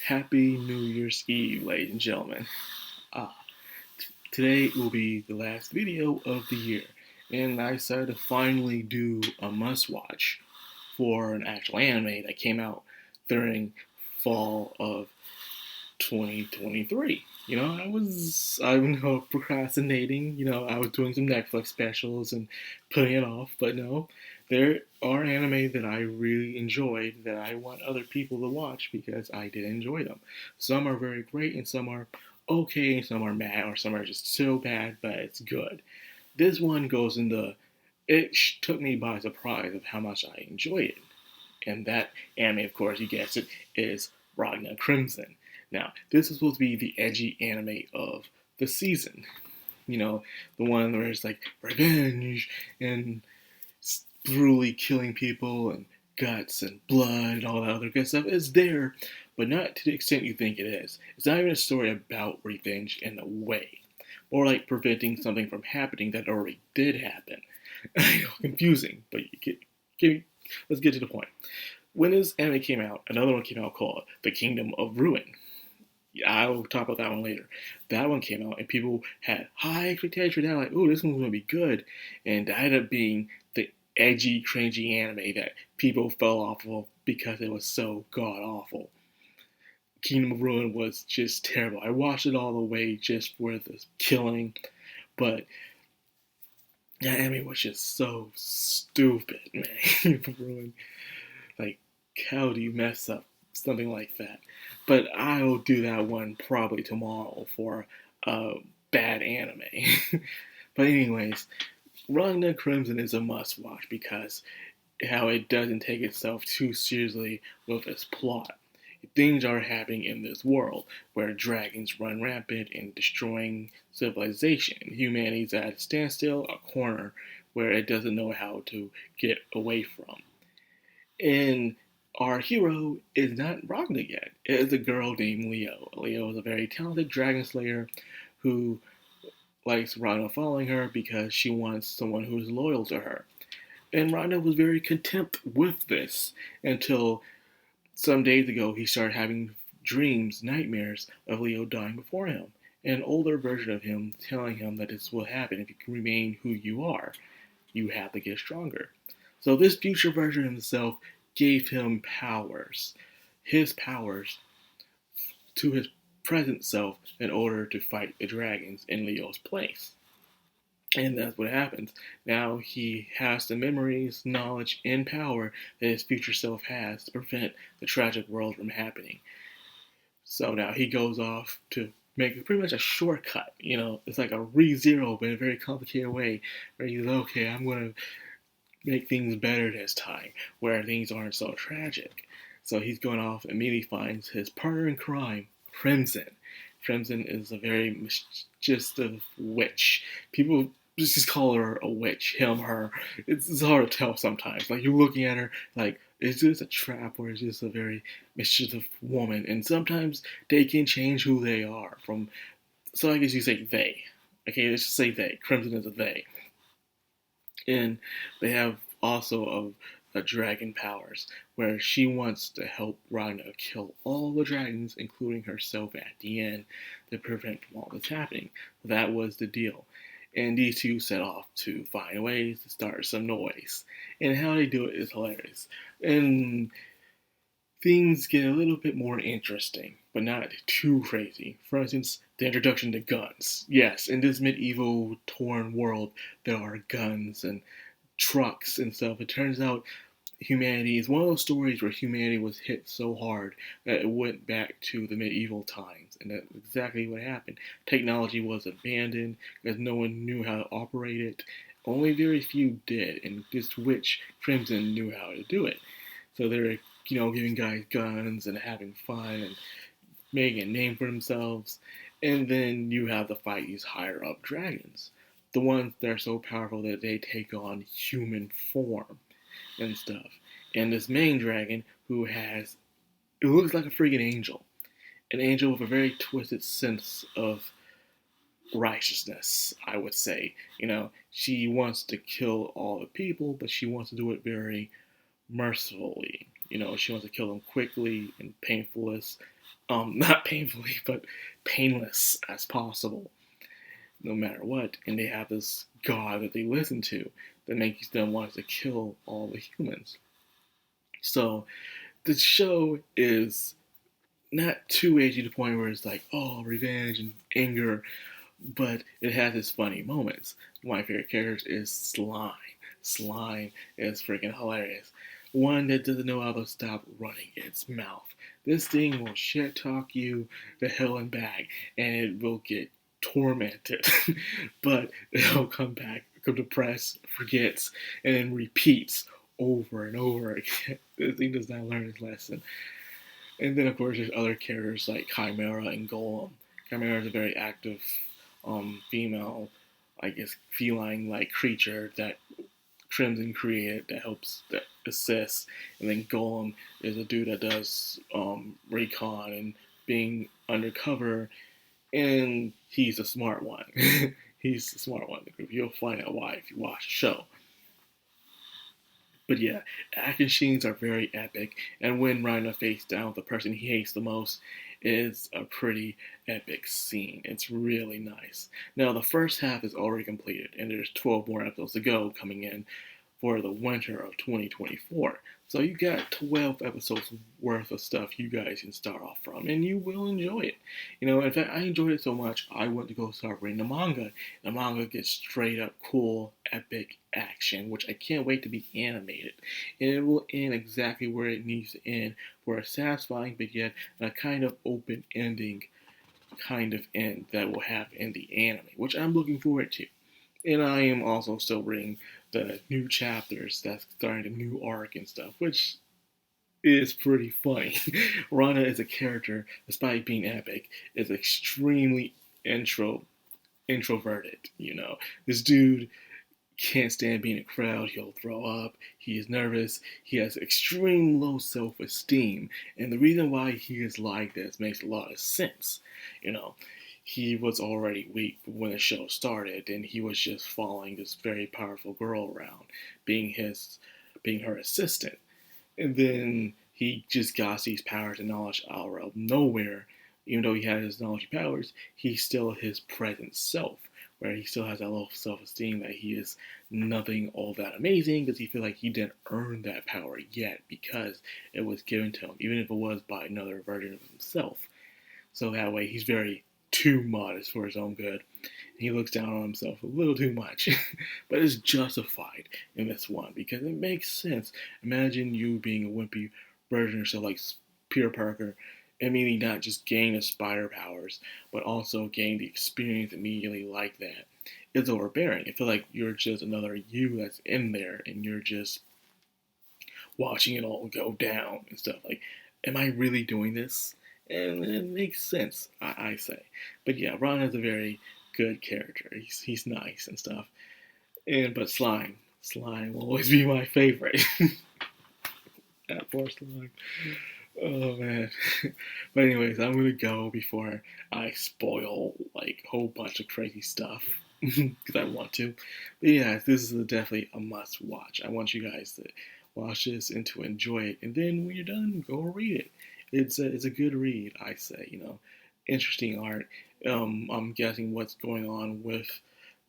Happy New Year's Eve, ladies and gentlemen. Ah, Today will be the last video of the year, and I decided to finally do a must-watch for an actual anime that came out during fall of 2023. I've been procrastinating. I was doing some Netflix specials and putting it off, but no, there are anime that I really enjoyed that I want other people to watch because I did enjoy them. Some are very great, and some are okay, and some are mad, or some are just so bad, but it's good. This one goes into took me by surprise of how much I enjoyed it. And that anime, of course, you guessed it, is Ragna Crimson. Now, this is supposed to be the edgy anime of the season. The one where it's like revenge and brutally killing people and guts and blood and all that other good stuff is there, but not to the extent you think it is. It's not even a story about revenge in a way, or like preventing something from happening that already did happen. Confusing, but let's get to the point. When this anime came out, another one came out called The Kingdom of Ruin. I'll talk about that one later. That one came out, and people had high expectations. They're like, "Oh, this one's gonna be good," and that ended up being the edgy, cringy anime that people fell off of because it was so god awful. Kingdom of Ruin was just terrible. I watched it all the way just for the killing, but that anime was just so stupid, man. Kingdom of Ruin, like, how do you mess up something like that? But I'll do that one probably tomorrow for a bad anime. But anyways, Ragna Crimson is a must-watch because how it doesn't take itself too seriously with its plot. Things are happening in this world where dragons run rampant and destroying civilization. Humanity's at a standstill, a corner where it doesn't know how to get away from. And our hero is not Ragna yet. It is a girl named Leo. Leo is a very talented dragon slayer who likes Ragna following her because she wants someone who is loyal to her. And Ragna was very content with this until some days ago he started having dreams, nightmares of Leo dying before him. An older version of him telling him that this will happen if you can remain who you are. You have to get stronger. So this future version of himself gave him powers, his powers, to his present self in order to fight the dragons in Leo's place. And that's what happens. Now he has the memories, knowledge, and power that his future self has to prevent the tragic world from happening. So now he goes off to make pretty much a shortcut. It's like a re-zero, but in a very complicated way. Where he's like, okay, I'm going to make things better this time, where things aren't so tragic. So he's going off and immediately finds his partner in crime, Crimson. Crimson is a very mischievous witch. People just call her a witch, him, her. It's hard to tell sometimes. Like, you're looking at her, like, is this a trap or is this a very mischievous woman? And sometimes they can change who they are from, so I guess you say they. Okay, let's just say they. Crimson is a they. And they have also a dragon powers, where she wants to help Ragna kill all the dragons, including herself at the end, to prevent all this happening. That was the deal. And these two set off to find ways to start some noise. And how they do it is hilarious. And things get a little bit more interesting, but not too crazy. For instance, the introduction to guns. Yes, in this medieval torn world, there are guns and trucks and stuff. It turns out humanity is one of those stories where humanity was hit so hard that it went back to the medieval times, and that's exactly what happened. Technology was abandoned because no one knew how to operate it. Only very few did, and this witch Crimson knew how to do it. So they're giving guys guns and having fun and making a name for themselves. And then you have to fight these higher up dragons, the ones that are so powerful that they take on human form and stuff. And this main dragon, who it looks like a freaking angel. An angel with a very twisted sense of righteousness, I would say. She wants to kill all the people, but she wants to do it very mercifully. She wants to kill them quickly and painfully, not painfully, but painless as possible, no matter what. And they have this god that they listen to that makes them want to kill all the humans. So the show is not too edgy to the point where it's like, oh, revenge and anger, but it has its funny moments. My favorite character is Slime. Slime is freaking hilarious. One that doesn't know how to stop running its mouth. This thing will shit talk you the hell and back, and it will get tormented. But it'll come back, come to press, forgets, and then repeats over and over again. This thing does not learn its lesson. And then, of course, there's other characters like Chimera and Golem. Chimera is a very active female, I guess, feline-like creature that Crimson created that helps, that assists. And then Golem is a dude that does recon and being undercover, and he's the smart one. He's the smart one in the group. You'll find out why if you watch the show. But yeah, action scenes are very epic, and when Ragna faces down with the person he hates the most is a pretty epic scene. It's really nice. Now, the first half is already completed, and there's 12 more episodes to go coming in for the winter of 2024. So you got 12 episodes worth of stuff you guys can start off from, and you will enjoy it. You know, in fact, I enjoyed it so much, I went to go start reading the manga. The manga gets straight up cool, epic action, which I can't wait to be animated. And it will end exactly where it needs to end for a satisfying, but yet a kind of open ending kind of end that will have in the anime, which I'm looking forward to. And I am also still reading the new chapters that's starting a new arc and stuff, which is pretty funny. Rana is a character, despite being epic, is extremely introverted. You know, this dude can't stand being in a crowd. He'll throw up. He is nervous. He has extreme low self-esteem, and the reason why he is like this makes a lot of sense. You know, he was already weak when the show started, and he was just following this very powerful girl around, being her assistant. And then he just got these powers and knowledge out of nowhere. Even though he had his knowledge and powers, he's still his present self, where he still has that low self-esteem that he is nothing all that amazing because he feels like he didn't earn that power yet because it was given to him, even if it was by another version of himself. So that way he's very too modest for his own good. He looks down on himself a little too much, but it's justified in this one because it makes sense. Imagine you being a wimpy version of yourself like Peter Parker, immediately not just gain the spider powers, but also gain the experience immediately like that. It's overbearing. I feel like you're just another you that's in there, and you're just watching it all go down and stuff. Like, am I really doing this? And it makes sense, I say. But yeah, Ron is a very good character. He's nice and stuff. But Slime will always be my favorite. That poor Slime. Oh man. But anyways, I'm gonna go before I spoil like a whole bunch of crazy stuff because I want to. But yeah, this is definitely a must watch. I want you guys to watch this and to enjoy it, and then when you're done, go read it. It's a good read, I say. You know, interesting art. I'm guessing what's going on with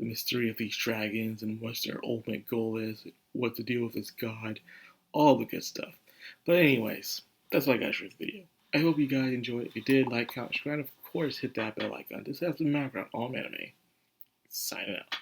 the mystery of these dragons and what their ultimate goal is, what to deal with this god, all the good stuff. But anyways, that's all I got for this video. I hope you guys enjoyed. If you did, like, comment, subscribe, and of course hit that bell icon. This has been Madcrownxox, all anime. Signing out.